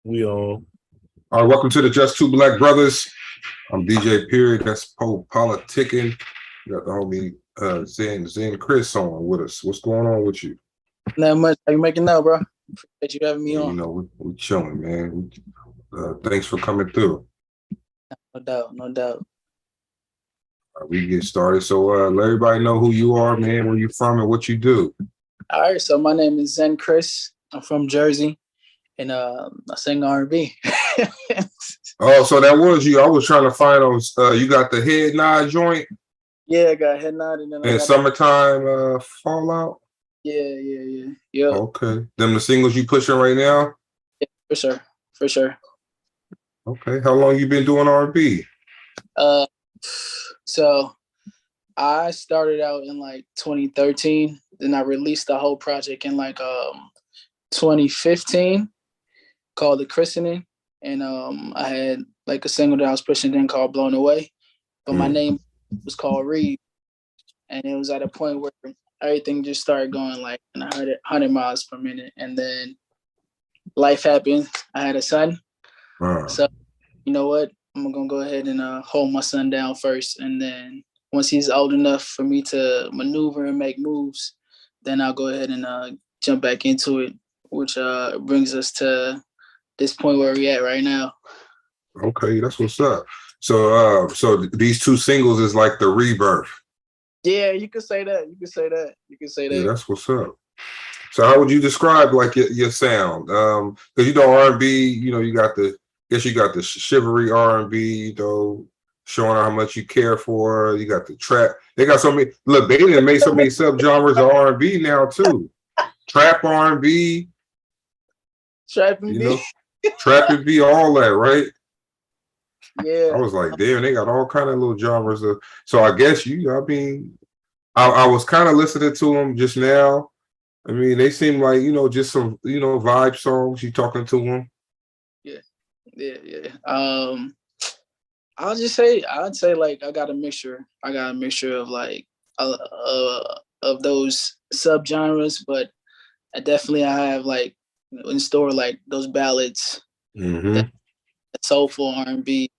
We on. All right, welcome to the Just Two Black Brothers. I'm DJ Period. That's PoPolitickin. You got the homie ZenCris on with us. What's going on with you? Not much. How you making out, bro? Appreciate you having me on. You know, we chilling, man. Thanks for coming through. No doubt, no doubt. We get started. So let everybody know who you are, man, where you from, and what you do. All right, so my name is ZenCris. I'm from Jersey, and I sing R&B. Oh, so that was you. I was trying to find on. You got the head nod joint. Yeah, I got head nod, and then And summertime fallout. Yeah. Okay, them the singles you pushing right now. Yeah, for sure. Okay, how long you been doing R&B? So I started out in like 2013. Then I released the whole project in like 2015 called The Christening. And I had like a single that I was pushing then called Blown Away. But my name was called Reed. And it was at a point where everything just started going like 100 miles per minute. And then life happened. I had a son. So you know what? I'm going to go ahead and hold my son down first. And then once he's old enough for me to maneuver and make moves, then I'll go ahead and jump back into it, which brings us to this point where we're at right now. Okay, that's what's up. So these two singles is like the rebirth. Yeah, you could say that. Yeah, that's what's up. So how would you describe like your sound? Because you know R&B, you know you got the chivalry R&B, you know, showing how much you care for. You got the trap. They got so many. Look, they done made so many subgenres of R&B now too. Trap R&B. Trap and B. Trap and B, all that, right? Yeah. I was like, damn, they got all kind of little genres of. So I guess I was kind of listening to them just now. I mean, they seem like, you know, just some, you know, vibe songs. You talking to them? Yeah. I'd say like I got a mixture of like of those subgenres, but I have like in store like those ballads, that soulful R&B.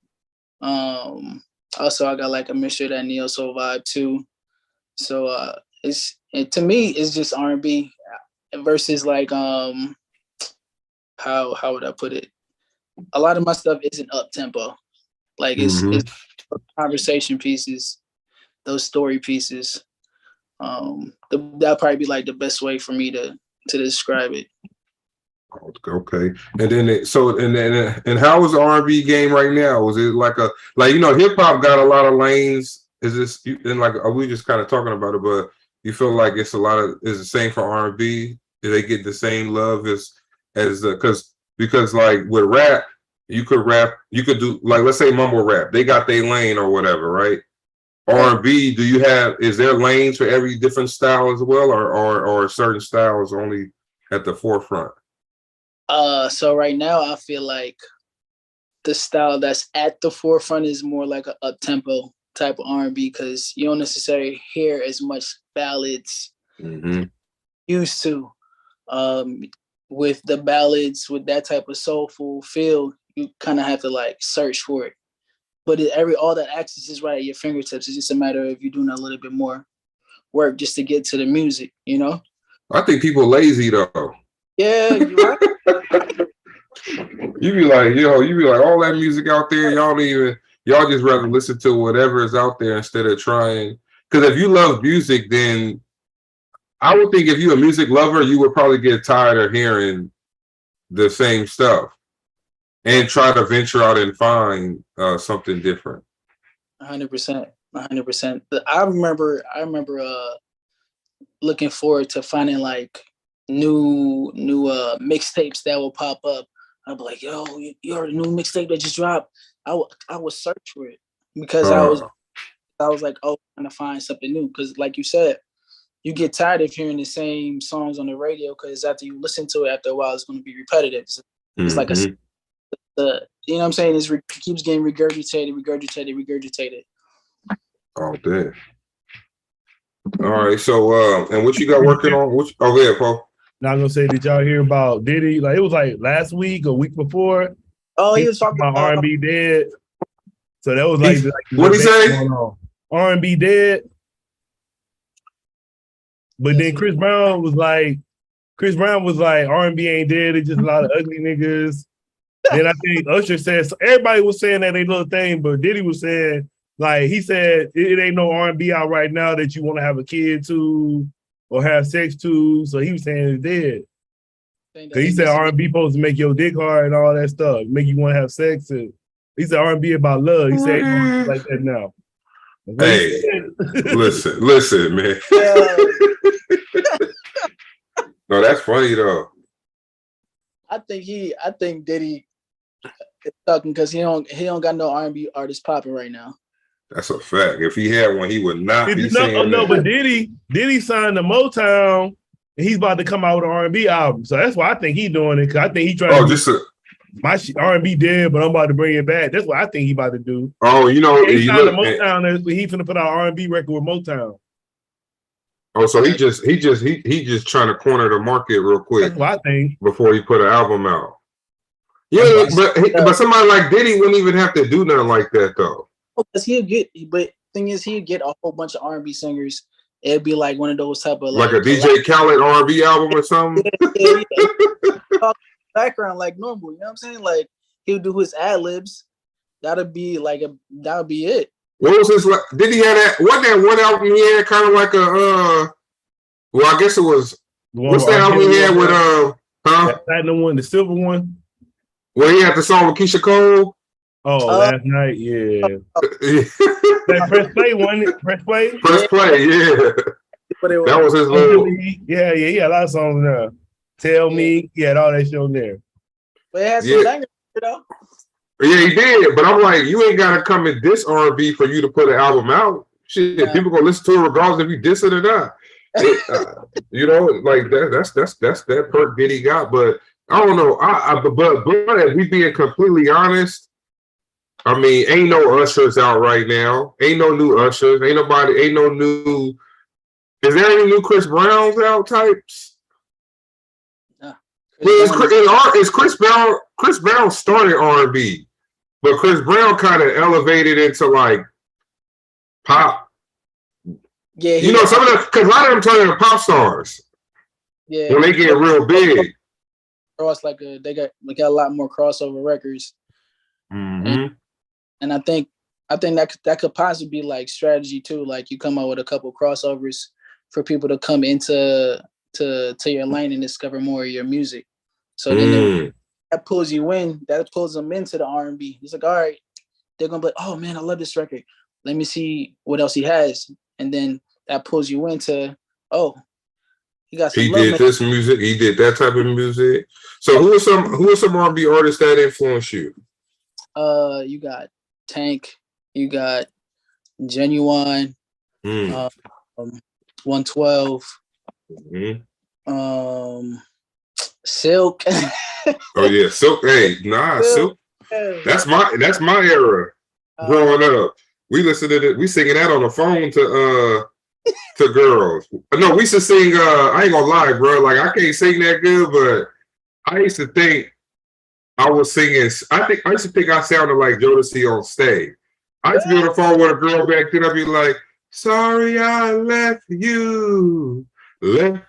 Also I got like a mixture of that neo soul vibe too. So to me it's just R&B versus like how would I put it? A lot of my stuff isn't up tempo. Like it's conversation pieces, those story pieces. That'd probably be like the best way for me to describe it. Okay, and then and how is the R&B game right now? Was it like you know, hip hop got a lot of lanes? Is this and like are we just kind of talking about it? But you feel like it's is the same for R&B? Do they get the same love as because like with rap, you could do like let's say mumble rap. They got their lane or whatever, right? R&B, is there lanes for every different style as well, or certain styles only at the forefront? So right now I feel like the style that's at the forefront is more like a up tempo type of R&B because you don't necessarily hear as much ballads used to. With the ballads with that type of soulful feel, you kind of have to like search for it. But all that access is right at your fingertips. It's just a matter of you doing a little bit more work just to get to the music, you know? I think people lazy though. Yeah, you're right. You be like, all that music out there, y'all just rather listen to whatever is out there instead of trying. Because if you love music, then I would think if you're a music lover, you would probably get tired of hearing the same stuff and try to venture out and find something different. 100%. I remember looking forward to finding like new mixtapes that will pop up. I'd be like, yo, you heard a new mixtape that just dropped? I would search for it because I was like, oh, I'm trying to find something new. Because like you said, you get tired of hearing the same songs on the radio because after you listen to it, after a while, it's going to be repetitive. It's like you know what I'm saying? It keeps getting regurgitated. All day. All right. So, and what you got working on? Yeah, Paul. Now I'm gonna say, did y'all hear about Diddy? Like it was like last week or week before. Oh, he was talking about R&B dead. So that was like what he say? R&B dead. But then Chris Brown was like, R&B ain't dead. It's just a lot of ugly niggas. Then I think Usher said, so everybody was saying that they little thing, but Diddy was saying, like, he said, it ain't no R&B out right now that you want to have a kid to or have sex to. So he was saying it's dead. Because he said R&B supposed to make your dick hard and all that stuff, make you want to have sex. And he said R&B about love. He said ain't like that now. Hey, listen, man. No, that's funny though. I think Diddy is talking because he don't got no R&B artist popping right now. That's a fact. If he had one, he would not be saying that. But Diddy signed to Motown, and he's about to come out with an R&B album. So that's why I think he's doing it. Because I think he's trying my R&B dead, but I'm about to bring it back. That's what I think he's about to do. Oh, he signed to Motown. He's finna put out an R&B record with Motown. Oh, so he just trying to corner the market real quick. That's what I think. Before he put an album out. Yeah, but somebody like Diddy wouldn't even have to do nothing like that though. Because thing is, he'd get a whole bunch of R&B singers. It'd be like one of those type of like a DJ Khaled R&B album or something. Background like normal, you know what I'm saying? Like he'll do his ad libs. That'll be it. What was his? Did he have that? Wasn't that one album he had kind of like a? Well, I guess it was. What's the album he had with That platinum one, the silver one. Where he had the song with Keisha Cole. Oh, last night, yeah. Press play, wasn't it? Press play. Press play, yeah. That was his little. Yeah, he had a lot of songs there. Tell me, he had all that shit on there. But it has some bangers, Yeah, he did. But I'm like, you ain't gotta come in this R&B for you to put an album out. Shit, people gonna listen to it regardless if you diss it or not. Like that's that perk Diddy got. But I don't know. But if we being completely honest, I mean, ain't no Ushers out right now. Ain't no new Ushers. Ain't no new. Is there any new Chris Browns out types? Is Chris Brown? Chris Brown started R&B, but Chris Brown kind of elevated into like pop. Yeah, some of them, because a lot of them turn into pop stars. Yeah, when they get real big. They got a lot more crossover records. Mm-hmm. And I think that could possibly be like strategy too. Like you come out with a couple crossovers for people to come into your lane and discover more of your music. So then that pulls you in. That pulls them into the R&B. It's like, all right, they're gonna be like, oh man, I love this record. Let me see what else he has, and then that pulls you into he got some. He did this music. He did that type of music. So who are some R&B artists that influenced you? You got Tank. You got Genuine. 112. Silk. Oh yeah, Silk. Hey, Silk. That's my era. Growing up, we listened to it. We singing that on the phone to girls. No, we used to sing. I ain't gonna lie, bro. Like I can't sing that good, but I used to think I was singing. I used to think I sounded like Jodeci on stage. I used to be on the phone with a girl back then. I'd be like, "Sorry, I left you." But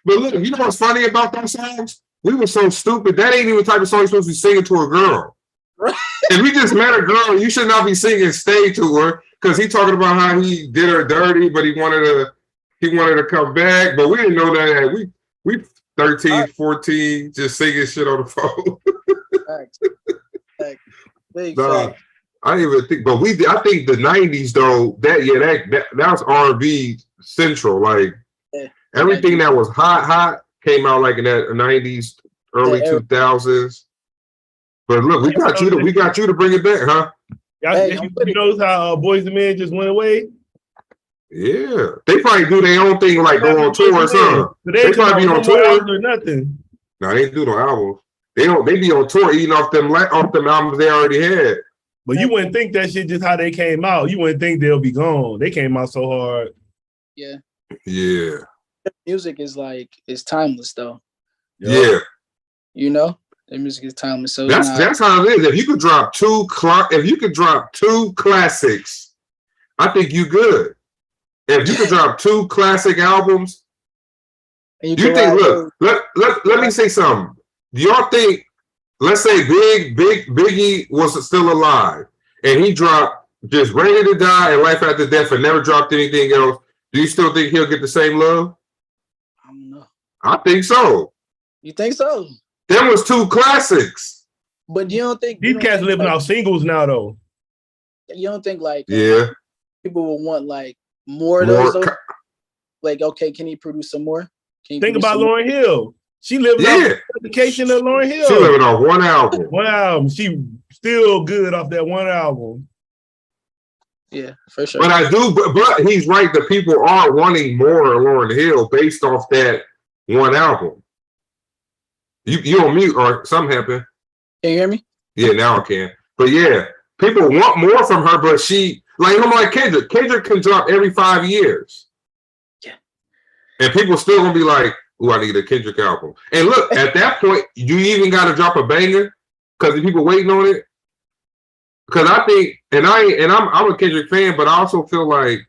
look, you know what's funny about those songs? We were so stupid. That ain't even the type of song you're supposed to be singing to a girl. Right. If we just met a girl, you should not be singing "Stay" to her because he talking about how he did her dirty, but he wanted to come back. But we didn't know that. We 13, 14, just singing shit on the phone. I didn't even think, but I think the 90s though, that was R&B central. Like everything that was hot came out like in that 90s, early 2000s. But look, we got you to bring it back, huh? You notice how Boys and Men just went away? Yeah, they probably do their own thing, like go on tour or something. They probably be on tour or nothing. No, they do no albums. They be on tour eating off them albums they already had. But you wouldn't think that shit just how they came out. You wouldn't think they'll be gone. They came out so hard. Yeah. Yeah. music is like it's timeless though. Yeah. You know, the music is timeless. So that's how it is. If you could drop two classics, I think you good. If you could drop two classic albums, you do you think? Look, let me say something. Do y'all think? Let's say Biggie was still alive, and he dropped just Ready to Die and Life After Death, and never dropped anything else. Do you still think he'll get the same love? I don't know. I think so. You think so? There was two classics. But you don't think these cats living off singles now though? You don't think like people will want like more of those? Like, okay, can he produce some more? Think about Lauryn Hill. She living off education of Lauryn Hill. She living off one album. One album. She still good off that one album. Yeah, for sure. But but he's right. The people are wanting more of Lauryn Hill based off that one album. You on mute or something happened? Can you hear me? Yeah, now I can. But yeah, people want more from her, but she like Kendrick. Kendrick can drop every 5 years. Yeah. And people still gonna be like, "Ooh, I need a Kendrick album." And look, at that point, you even gotta drop a banger because the people waiting on it. Because I think, I'm a Kendrick fan, but I also feel like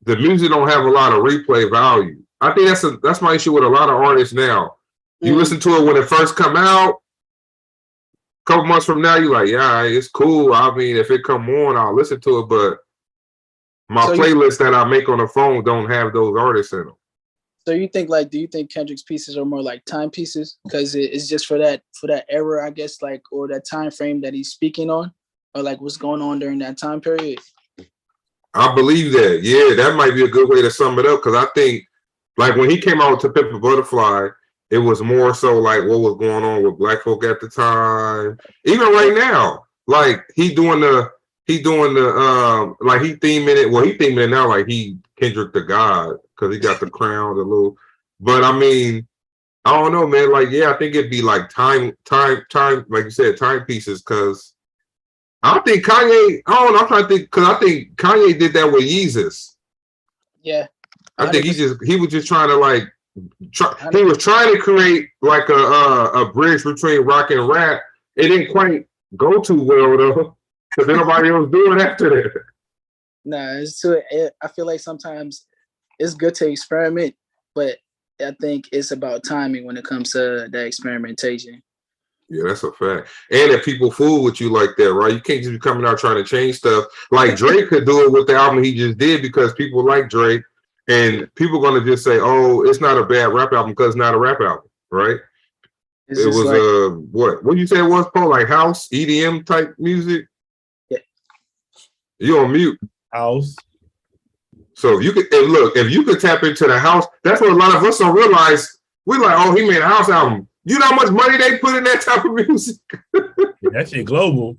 the music don't have a lot of replay value. I think that's my issue with a lot of artists now. You listen to it when it first come out. A couple months from now, you're like, yeah, it's cool. I mean, if it come on, I'll listen to it. But my playlist that I make on the phone don't have those artists in them. So you think do you think Kendrick's pieces are more like time pieces because it's just for that era, I guess, like, or that time frame that he's speaking on, or like what's going on during that time period? I believe that. Yeah, that might be a good way to sum it up because I think, like, when he came out with To Pimp a Butterfly, it was more so like what was going on with black folk at the time. Even right now, like he theming it. Well, he theming it now like he Kendrick the God because he got the crown, the little. But I mean, I don't know, man. Like, yeah, I think it'd be like time, like you said, time pieces. Because I don't think Kanye. I don't know. I'm trying to think because I think Kanye did that with Yeezus. Yeah, I think he was just trying to like. He was trying to create like a bridge between rock and rap. It didn't quite go too well though, because nobody else doing after that. Nah, I feel like sometimes it's good to experiment, but I think it's about timing when it comes to that experimentation. Yeah, that's a fact. And if people fool with you like that, right? You can't just be coming out trying to change stuff. Like Drake could do it with the album he just did because people like Drake. And people are going to just say, oh, it's not a bad rap album because it's not a rap album, right? It was like, what you say it was, Paul? Like house, EDM type music? Yeah. You on mute. House. So if you could tap into the house, that's what a lot of us don't realize. We're like, oh, he made a house album. You know how much money they put in that type of music? That shit global.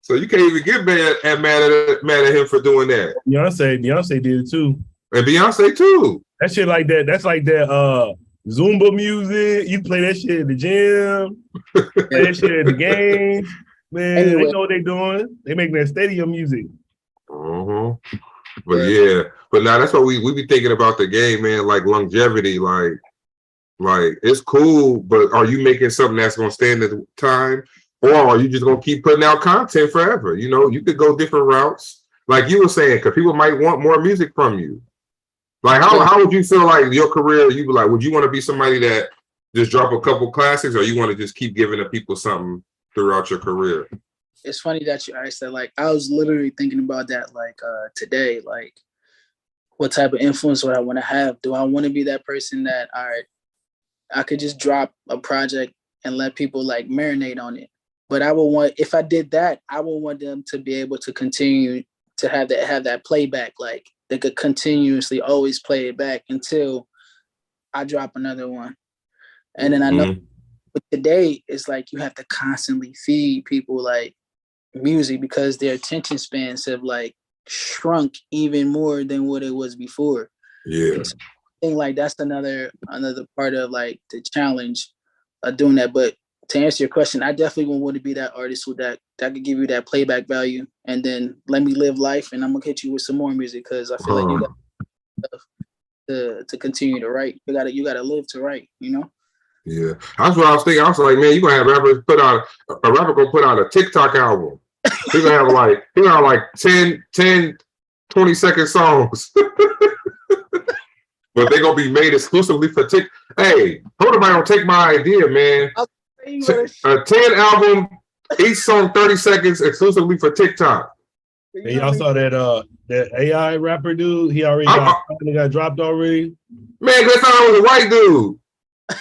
So you can't even get mad at him for doing that. Beyonce did it too. And Beyonce too. That shit like that. That's like that Zumba music. You play that shit at the gym. Play that shit at the games. Man, They know what they doing. They making that stadium music. But but now that's what we be thinking about the game, man. Like longevity, like it's cool, but are you making something that's gonna stand the time? Or are you just gonna keep putting out content forever? You know, you could go different routes, like you were saying, because people might want more music from you. Like, how would you feel like your career? You be like, would you want to be somebody that just drop a couple classics, or you want to just keep giving the people something throughout your career? It's funny that you asked that. Like, I was literally thinking about that, like today. Like, what type of influence would I want to have? Do I want to be that person that I could just drop a project and let people like marinate on it? But I would want, if I did that, I would want them to be able to continue to have that playback. Like they could continuously always play it back until I drop another one. And then I know but today it's like you have to constantly feed people like music because their attention spans have like shrunk even more than what it was before. Yeah. So I think like that's another part of like the challenge of doing that. But to answer your question, I definitely want to be that artist with that could give you that playback value, and then let me live life, and I'm gonna hit you with some more music because I feel like you got stuff. to continue to write. You gotta live to write, you know? Yeah. That's what I was thinking. I was like, man, you're gonna have rappers put out a rapper gonna put out a TikTok album. He's gonna have like 10, 20-second songs. But they're gonna be made exclusively for TikTok. Hey, hope nobody don't take my idea, man. A 10 album, each song 30 seconds exclusively for TikTok. And y'all saw that AI rapper dude? He already got dropped already. Man, they thought it was a white dude.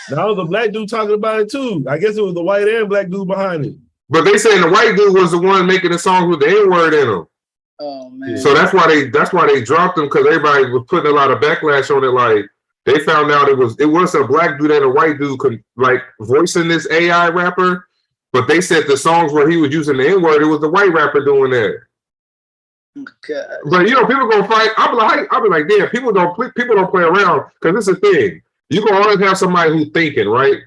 That was a black dude talking about it too. I guess it was the white and black dude behind it. But they saying the white dude was the one making the songs with the N-word in them. Oh man! So that's why they dropped them, because everybody was putting a lot of backlash on it. Like they found out it was a black dude and a white dude like voicing this AI rapper, but they said the songs where he was using the N-word, it was the white rapper doing that. God. But you know, people gonna fight. I'll be like, damn, people don't play around, because this is the thing. You gonna always have somebody who's thinking, right?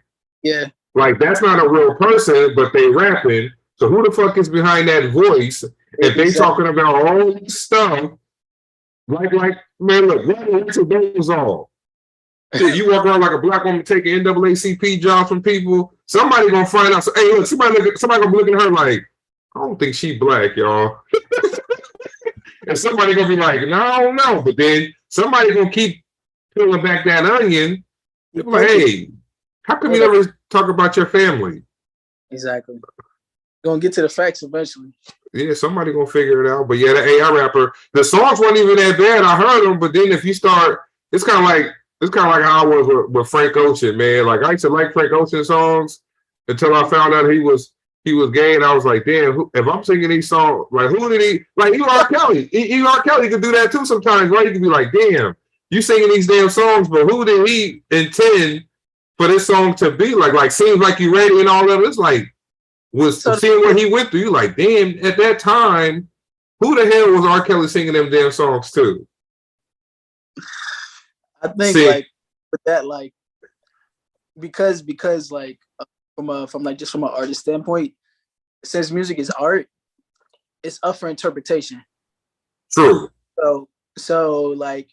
Yeah. Like that's not a real person, but they rapping. So who the fuck is behind that voice? If they talking about all this stuff, like man, look, what's those all? You walk around like a black woman taking NAACP jobs from people. Somebody gonna find out. So, hey, look, somebody gonna be looking at her like, I don't think she black, y'all. And somebody gonna be like, no, I don't know. But then somebody gonna keep peeling back that onion. Like, hey, how come you never talk about your family? Exactly. Gonna get to the facts eventually. Yeah, somebody gonna figure it out. But yeah, the AI rapper, the songs weren't even that bad. I heard them, but then if you start, it's kind of like how I was with Frank Ocean, man. Like I used to like Frank Ocean songs until I found out he was gay, and I was like, damn, if I'm singing these songs, like who did he? Like even R. Kelly, R. Kelly could do that too sometimes, right? You could be like, damn, you singing these damn songs, but who did he intend for this song to be like? Like Seems Like You Ready and all that. It's like. Was seeing what he went through, you like, damn, at that time, who the hell was R. Kelly singing them damn songs to? I think like with that, like because like from an artist standpoint, since music is art, it's up for interpretation. True. So like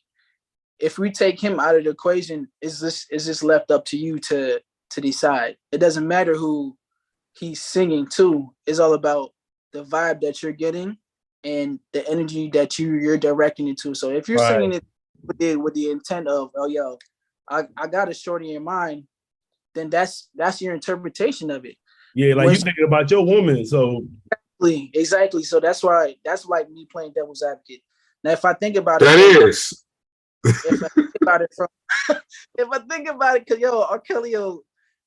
if we take him out of the equation, is this left up to you to decide? It doesn't matter who he's singing to. It's all about the vibe that you're getting and the energy that you're directing it to. So if you're singing it with the intent of, oh yo, I got a shorty in mind, then that's your interpretation of it. Yeah, like you're thinking about your woman. So exactly. So that's like me playing devil's advocate. Now if I think about if I think about it from if I think about it, because R. Kelly,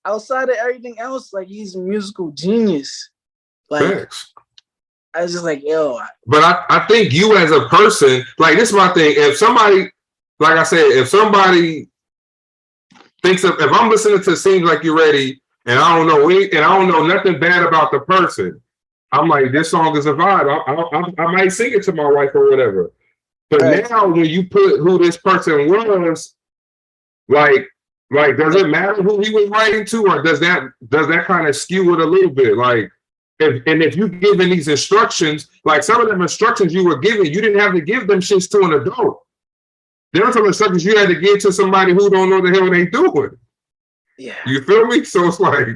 outside of everything else, like he's a musical genius. Like thanks. I was just like, yo. But I think you as a person, like this is my thing. If somebody, like I said, if somebody thinks of, if I'm listening to Seems Like You're Ready, and I don't know nothing bad about the person, I'm like, this song is a vibe. I might sing it to my wife or whatever. But now when you put who this person was, like, does it matter who he was writing to, or does that kind of skew it a little bit? Like, if you given these instructions, like some of them instructions you were given, you didn't have to give them shits to an adult. There are some instructions you had to give to somebody who don't know the hell they doing. Yeah. You feel me? So it's like,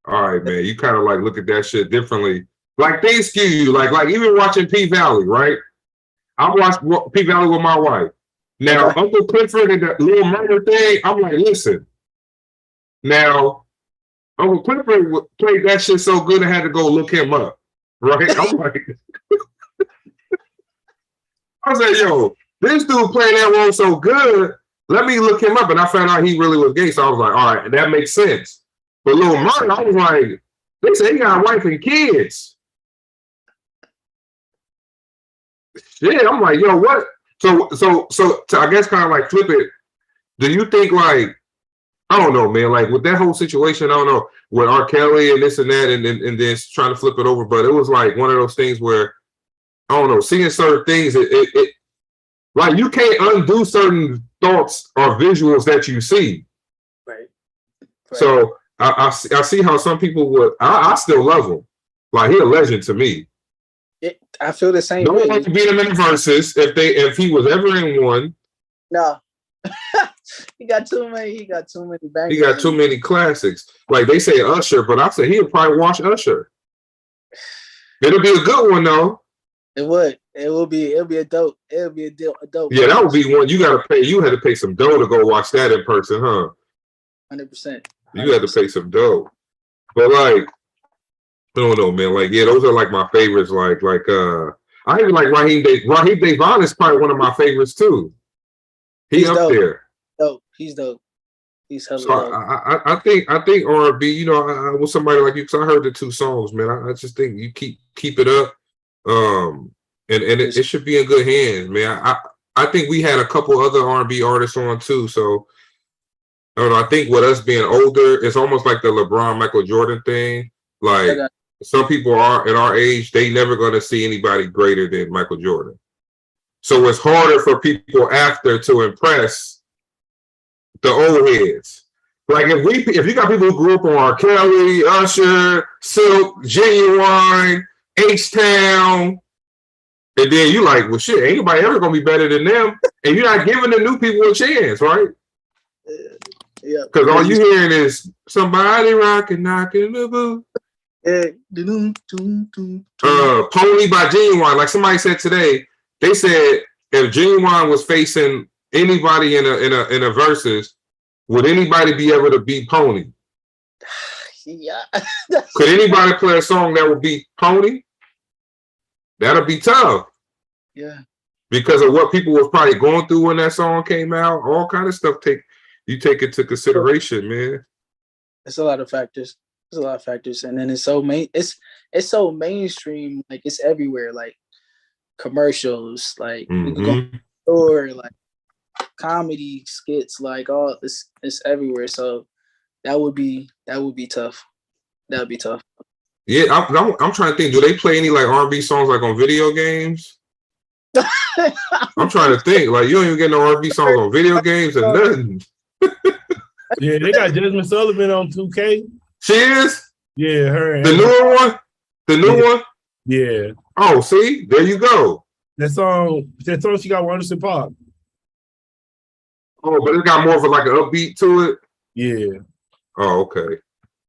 all right, man, you kind of like look at that shit differently. Like things skew you. Like even watching P Valley, right? I watched P Valley with my wife. Now, Uncle Clifford and the little murder thing, I'm like, listen. Now, Uncle Clifford played that shit so good I had to go look him up. Right? I'm like, I said, yo, this dude played that role so good, let me look him up. And I found out he really was gay. So I was like, all right, that makes sense. But Lil Martin, I was like, they said he got a wife and kids. Shit, I'm like, yo, what? So to, I guess kind of like flip it, do you think like, I don't know, man, like with that whole situation, I don't know, with R. Kelly and this and that, and then trying to flip it over, but it was like one of those things where, I don't know, seeing certain things, it like you can't undo certain thoughts or visuals that you see. Right. So I see how some people would, I still love him. Like he a legend to me. I feel the same No way. one to beat him in the verses if he was ever in one. No. He got too many. He got too many bangers. He got too many classics. Like they say Usher, but I say he'll probably watch Usher. It'll be a good one though. It would. It'll be a dope. It'll be a dope. Yeah, that would be one you gotta pay. You had to pay some dough to go watch that in person, huh? 100%. You had to pay some dough. But like, I don't know, man. Like, yeah, those are like my favorites. I even like Raheem Devon is probably one of my favorites too. He's up dope. there. Dope. He's dope. He's hella So dope. I think R&B. You know, I with somebody like you, because I heard the 2 songs, man. I just think you keep it up, and it should be in good hands, man. I think we had a couple other R&B artists on too. So I don't know. I think with us being older, it's almost like the LeBron Michael Jordan thing. Like some people are at our age, they never gonna see anybody greater than Michael Jordan. So it's harder for people after to impress the old heads. Like if you got people who grew up on R. Kelly, Usher, Silk, Genuine, H-Town, and then you like, well, shit, ain't nobody ever gonna be better than them, and you're not giving the new people a chance, right? Yeah. Because all you hearing is somebody rocking, knocking the boot. Pony by Genuine. Like somebody said today, they said if Genuine was facing anybody in a versus, would anybody be able to beat Pony? Yeah. Could anybody play a song that would beat Pony? That'll be tough. Yeah. Because of what people was probably going through when that song came out, all kind of stuff you take into consideration, man. It's a lot of factors. There's a lot of factors, and then it's so so mainstream, like it's everywhere, like commercials, like you can go to the store, like comedy skits, like all it's everywhere. So that would be tough. That would be tough. Yeah, I'm trying to think. Do they play any like R&B songs like on video games? I'm trying to think. Like you don't even get no R&B songs on video games or nothing. Yeah, they got Jasmine Sullivan on 2K. She is? Yeah, her. The newer one? The new one? Yeah. Oh, see? There you go. That song she got Wonderson Pop. Oh, but it got more of like an upbeat to it? Yeah. Oh, okay.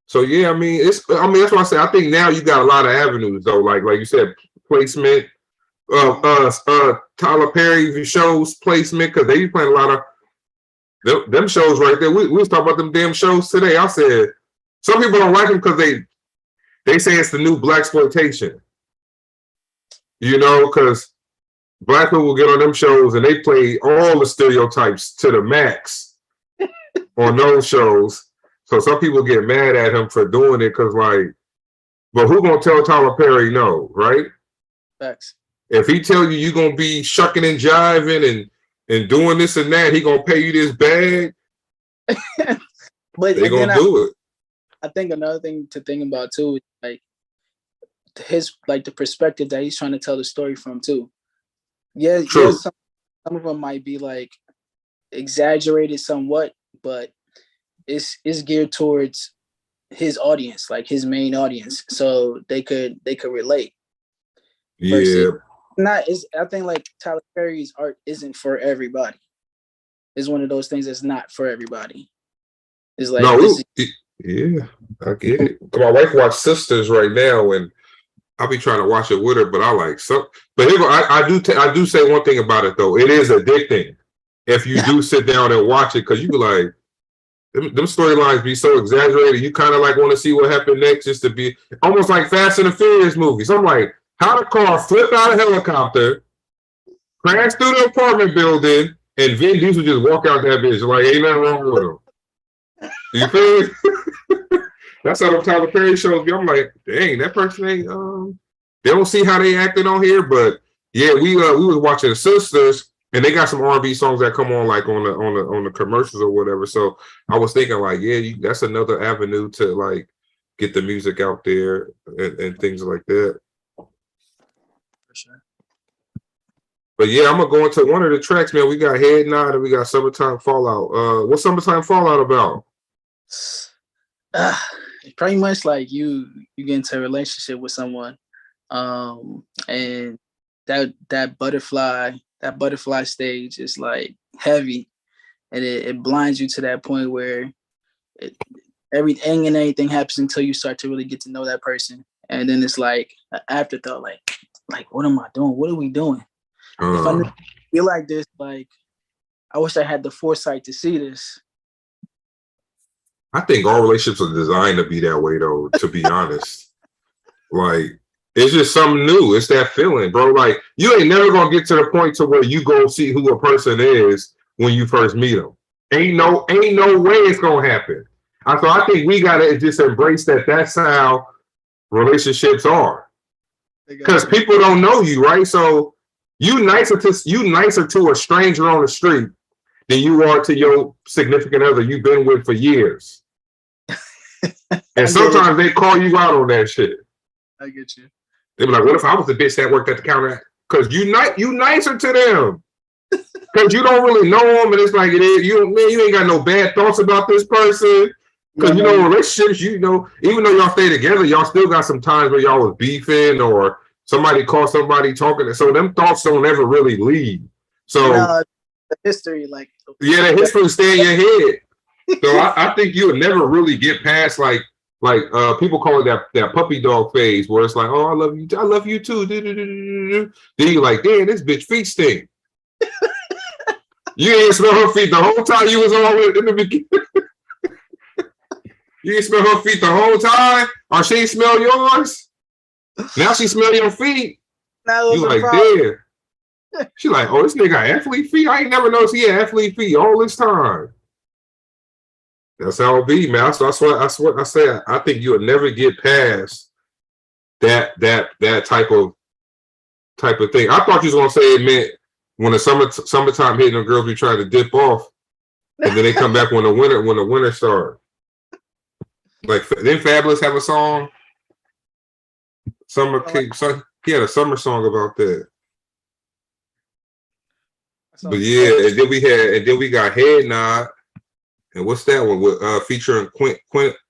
So yeah, I mean that's what I say. I think now you got a lot of avenues though, like you said, placement, Tyler Perry shows placement, because they be playing a lot of them shows right there. We was talking about them damn shows today. I said some people don't like them because they say it's the new blaxploitation. You know, because black people will get on them shows and they play all the stereotypes to the max on those shows. So some people get mad at him for doing it because, like, but who gonna tell Tyler Perry no, right? Facts. If he tell you you're gonna be shucking and jiving and doing this and that, he gonna pay you this bag. But they gonna do it. I think another thing to think about too is like the perspective that he's trying to tell the story from too. Yeah, true. Some of them might be like exaggerated somewhat, but it's geared towards his audience, like his main audience, so they could relate. Yeah. I think like Tyler Perry's art isn't for everybody. It's one of those things that's not for everybody. It's like yeah, I get it. My wife watch Sisters right now, and I'll be trying to watch it with her, but I like some. But here, I do say one thing about it though. It is addicting if you do sit down and watch it, because you be like, them storylines be so exaggerated. You kind of like want to see what happened next, just to be almost like Fast and the Furious movies. I'm like, how the car flip out a helicopter, crash through the apartment building, and Vin Diesel just walk out that bitch like ain't nothing wrong with him. You feel me? That's how the Tyler Perry shows be. I'm like, dang, that person ain't. They don't see how they acting on here, but yeah, we was watching Sisters, and they got some R&B songs that come on like on the commercials or whatever. So I was thinking like, yeah, that's another avenue to like get the music out there and things like that. For sure. But yeah, I'm gonna go into one of the tracks, man. We got Head Nod and we got Summertime Fallout. What's Summertime Fallout about? Pretty much like you get into a relationship with someone, and that butterfly stage is like heavy, and it blinds you to that point where everything and anything happens until you start to really get to know that person, and then it's like an afterthought, like what am I doing? What are we doing? If I feel like this, like I wish I had the foresight to see this. I think all relationships are designed to be that way, though. To be honest, like it's just something new. It's that feeling, bro. Like you ain't never gonna get to the point to where you go see who a person is when you first meet them. Ain't no way it's gonna happen. So I think we gotta just embrace that. That's how relationships are, because people don't know you, right? So you nicer to a stranger on the street than you are to your significant other you've been with for years. And sometimes they call you out on that shit. I get you. They be like, "What if I was the bitch that worked at the counter?" Because you nicer to them. Because you don't really know them, and it's like it is. You ain't got no bad thoughts about this person. Because relationships, even though y'all stay together, y'all still got some times where y'all was beefing or somebody caught somebody talking. So them thoughts don't ever really leave. So the history, like the history will stay in your head. So I think you would never really get past like people call it that puppy dog phase where it's like, oh, I love you too. Then you like, damn, this bitch feet stink. You ain't smell her feet the whole time you was on in the beginning. You ain't smell her feet the whole time, or she ain't smell yours. Now she smell your feet. You like, damn. She like, oh, this nigga got athlete feet. I ain't never noticed he had athlete feet all this time. That's how it be, man. That's what I say. I think you'll never get past that type of thing. I thought you was gonna say it meant when the summertime hitting, the girls be trying to dip off, and then they come back when the winter starts. Like, didn't Fabulous have a song? He had a summer song about that. But yeah, and then we got Head Nod. And what's that one with featuring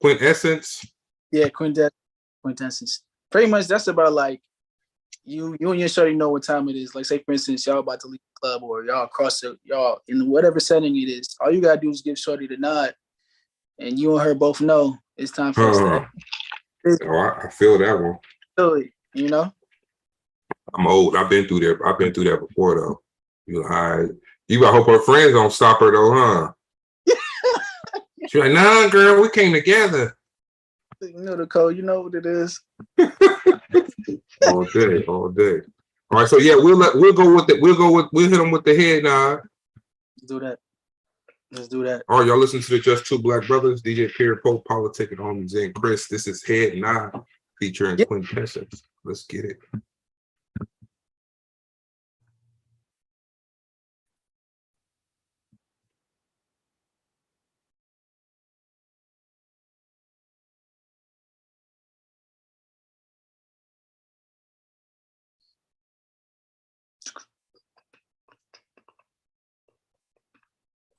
Quintessence? Yeah, Quintessence. Pretty much that's about like you and your shorty know what time it is. Like, say for instance, y'all about to leave the club or y'all in whatever setting it is. All you gotta do is give shorty the nod, and you and her both know it's time for us to. Oh, I feel that one. Really, you know. I'm old. I've been through that before though. You gotta hope her friends don't stop her though, huh? She's like, nah, girl, we came together. You know the code. You know what it is. all day. All right, so yeah, we'll hit them with the head nod. Let's do that. All right, y'all listen to the Just Two Black Brothers, DJ Period, PoPolitickin, on ZenCris. This is Head Nod featuring Quintessence. Let's get it.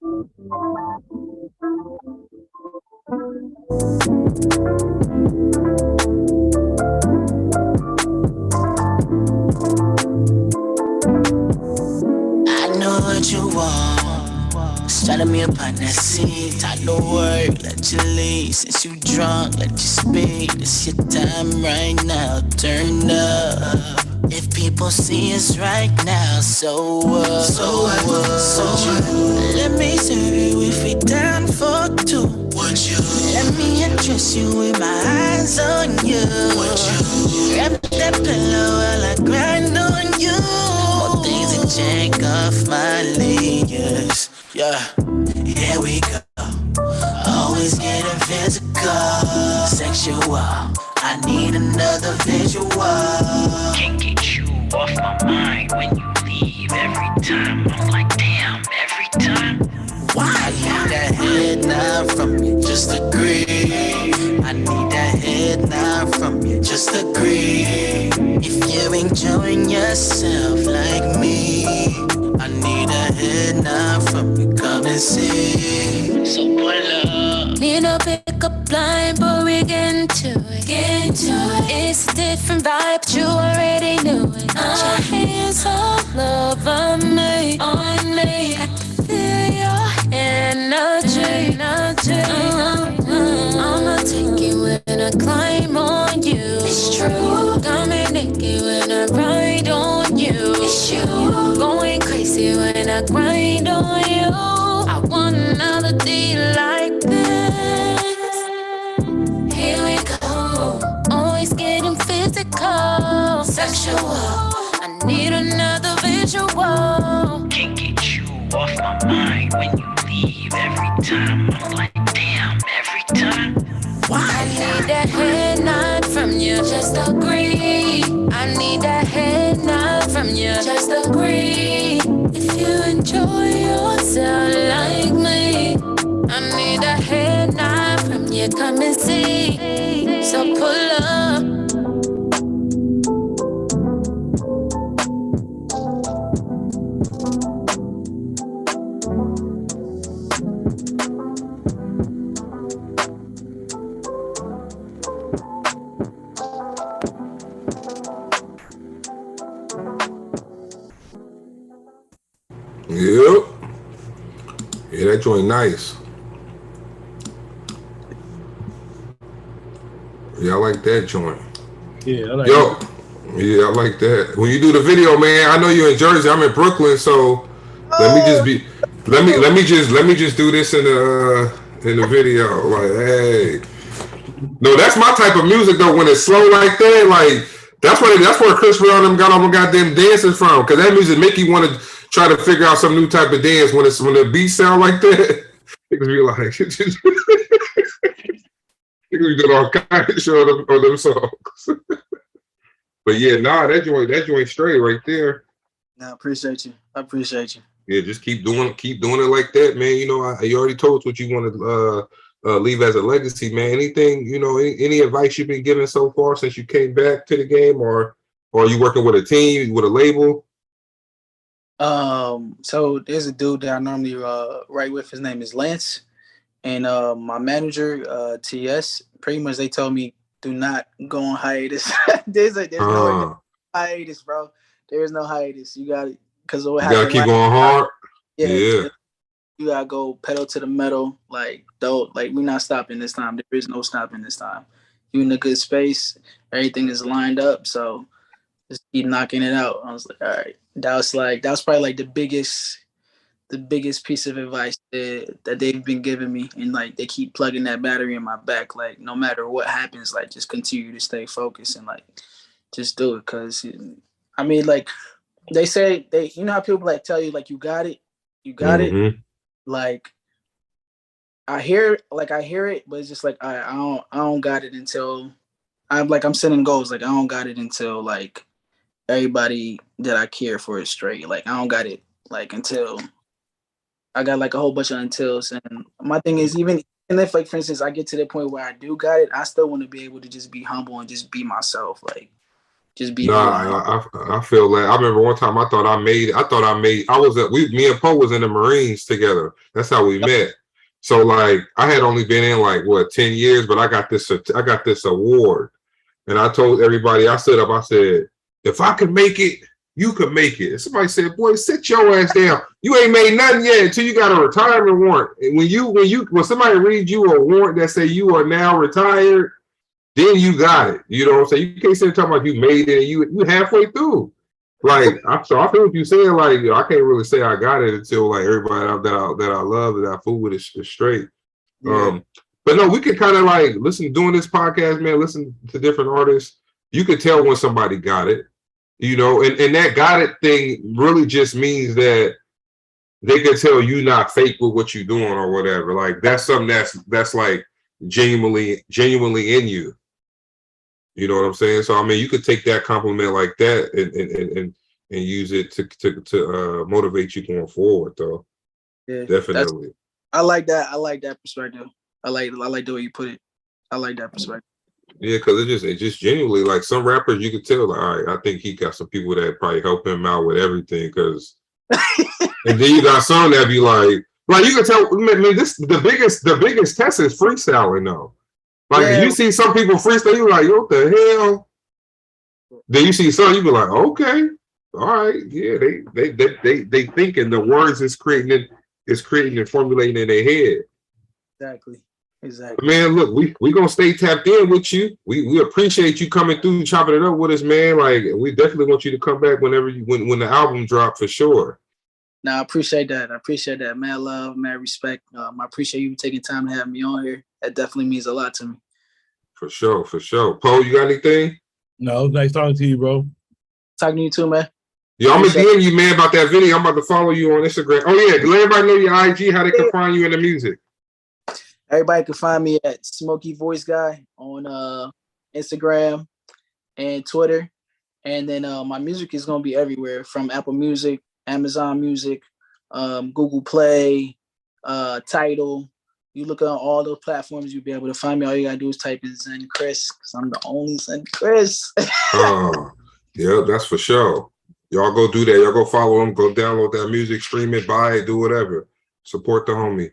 I know what you want. Starting me upon that scene. Time to work, let you leave. Since you drunk, let you speak. It's your time right now. Turn up. If people see us right now, so what? So let me serve you if we down for two. Would you? Let me interest you with my eyes on you. Would you? Grab that pillow while I grind on you. More things that jank off my leaders. Yeah, here we go. Always getting physical, sexual. I need another visual. Can't get you off my mind when you leave every time. I'm like, damn, every time. Why? I need that head nod from you, just agree. I need that head nod from you, just agree. If you're enjoying yourself like me, I need a head nod from you, come and see. So pull up. Need no pickup line, but we get into it. It's a different vibe, but you already knew it. Put your hands all over me, on me. I can feel your hands miss you. Going crazy when I grind on you. I want another day like this. Here we go. Always getting physical, sexual. I need another visual. Can't get you off my mind when you leave every time. I'm like, damn, every time. I need that head nod from you, just agree. I need that head nod from you, just agree. If you enjoy yourself like me, I need that head nod from you, come and see. So pull up. Yep. Yeah, that joint nice. Yeah, I like that joint. Yeah, I like Yo, yeah, I like that. When you do the video, man, I know you're in Jersey. I'm in Brooklyn, so let me just do this in the video. Like, hey, no, that's my type of music though. When it's slow like that, like that's where Chris Brown them got all my goddamn dances from. Because that music make you want to try to figure out some new type of dance when the beats sound like that. Niggas be like, niggas be doing all kinds of shit on them songs. But yeah, nah, that joint straight right there. No, I appreciate you. I appreciate you. Yeah, just keep doing it like that, man. You know, you already told us what you want to leave as a legacy, man. Anything, you know, any advice you've been given so far since you came back to the game, or are you working with a team, with a label? So there's a dude that I normally write with. His name is Lance, and my manager TS. Pretty much, they told me do not go on hiatus. there's no hiatus, bro. There is no hiatus. You got it because of what happened. You gotta keep going hard. Yeah. You gotta go pedal to the metal. Like we're not stopping this time. There is no stopping this time. You in a good space. Everything is lined up. So just keep knocking it out. I was like, all right. That was probably like the biggest piece of advice that they've been giving me, and like they keep plugging that battery in my back. Like no matter what happens, like just continue to stay focused and like just do it. Cause I mean, like they say you know how people like tell you like you got it. Mm-hmm. Like I hear it, but it's just like I don't got it until I'm setting goals. Like I don't got it until like everybody that I care for is straight. Like I don't got it like until I got like a whole bunch of untils. And my thing is even if like for instance I get to the point where I do got it, I still want to be able to just be humble and just be myself. Like just be. I feel like I remember one time me and Poe was in the Marines together. That's how we met. So like I had only been in like 10 years, but I got this award. And I told everybody, I stood up, I said, if I can make it, you can make it. And somebody said, boy, sit your ass down. You ain't made nothing yet until you got a retirement warrant. And when somebody reads you a warrant that say you are now retired, then you got it. You know what I'm saying? You can't sit and talk about you made it and you halfway through. Like, I feel what you're saying. Like, I can't really say I got it until like everybody that I love and I fool with is straight. Yeah. But no, we could kind of like doing this podcast, man, listen to different artists. You could tell when somebody got it, you know, and that got it thing really just means that they can tell you not fake with what you're doing or whatever. Like that's something that's like genuinely in you. You know what I'm saying? So I mean, you could take that compliment like that and use it to motivate you going forward, though. Yeah, definitely. I like that. I like that perspective. I like the way you put it. I like that perspective. Yeah, because it just genuinely like some rappers you could tell. Like, all right, I think he got some people that probably help him out with everything. Because and then you got some that be like you can tell. I mean, this the biggest test is freestyling though. Like yeah. You see some people freestyle, you like, what the hell? Then you see some, you be like, okay, all right, yeah, they thinking the words is creating and formulating in their head. Exactly. Exactly. Man, look, we gonna stay tapped in with you. We appreciate you coming through, chopping it up with us, man. Like, we definitely want you to come back whenever you when the album drop for sure. Now, I appreciate that. I appreciate that. Mad love, mad respect. I appreciate you taking time to have me on here. That definitely means a lot to me. For sure, for sure. Poe, you got anything? No, it was nice talking to you, bro. Talking to you too, man. Yeah, I'm gonna DM you, man, about that video. I'm about to follow you on Instagram. Oh yeah, let everybody know your IG, how they can find you in the music. Everybody can find me at Smokey Voice Guy on Instagram and Twitter. And then my music is gonna be everywhere, from Apple Music, Amazon Music, Google Play, Tidal. You look on all those platforms, you'll be able to find me. All you gotta do is type in ZenCris, because I'm the only ZenCris. Yeah, that's for sure. Y'all go do that. Y'all go follow him. Go download that music, stream it, buy it, do whatever. Support the homie.